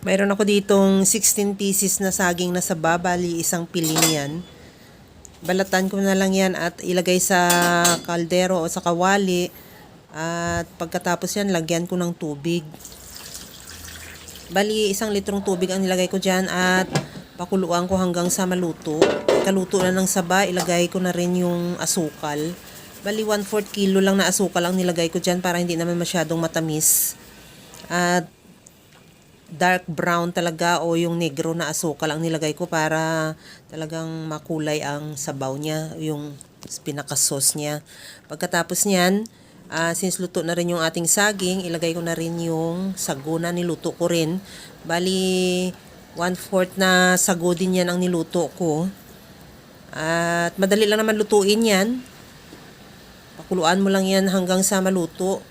Mayroon ako ditong 16 pieces na saging na saba, bali isang piling yan. Balatan ko na lang yan at ilagay sa kaldero o sa kawali. At pagkatapos yan, lagyan ko ng tubig. Bali, 1 litrong tubig ang nilagay ko dyan at pakuluan ko hanggang sa maluto. Kaluto na ng saba, ilagay ko na rin yung asukal. Bali, 1/4 kilo lang na asukal ang nilagay ko dyan para hindi naman masyadong matamis. At dark brown talaga o yung negro na asukal ang nilagay ko para talagang makulay ang sabaw niya, yung pinaka-sauce niya. Pagkatapos niyan, since luto na rin yung ating saging, ilagay ko na rin yung sago na niluto ko rin. Bali, 1/4 na sago din yan ang niluto ko. At madali lang naman lutuin yan. Pakuluan mo lang yan hanggang sa maluto.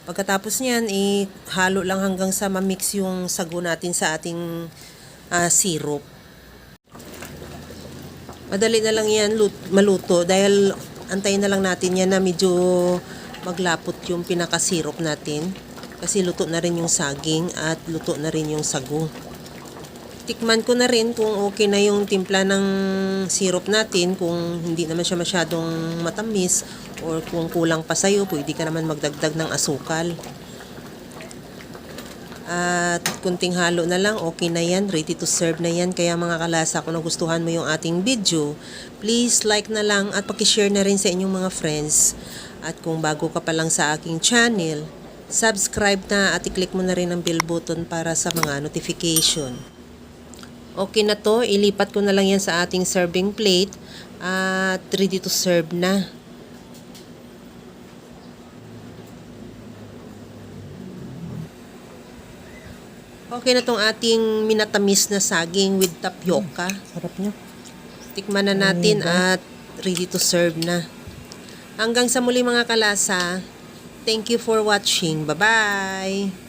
Pagkatapos niyan, ihalo lang hanggang sa ma-mix yung sago natin sa ating syrup. Madali na lang yan maluto dahil antayin na lang natin yan na medyo maglapot yung pinaka-syrup natin. Kasi luto na rin yung saging at luto na rin yung sago. Tikman ko na rin kung okay na yung timpla ng syrup natin, kung hindi naman siya masyadong matamis or kung kulang pa sa'yo, pwede ka naman magdagdag ng asukal. At kunting halo na lang, okay na yan, ready to serve na yan. Kaya mga kalasa, kung nagustuhan mo yung ating video, please like na lang at pakishare na rin sa inyong mga friends. At kung bago ka pa lang sa aking channel, subscribe na at i-click mo na rin ang bell button para sa mga notification. Okay na to, ilipat ko na lang yan sa ating serving plate at ready to serve na. Okay na tong ating minatamis na saging with tapioca. Sarap niya. Tikman na natin at ready to serve na. Hanggang sa muli mga kalasa. Thank you for watching. Bye-bye!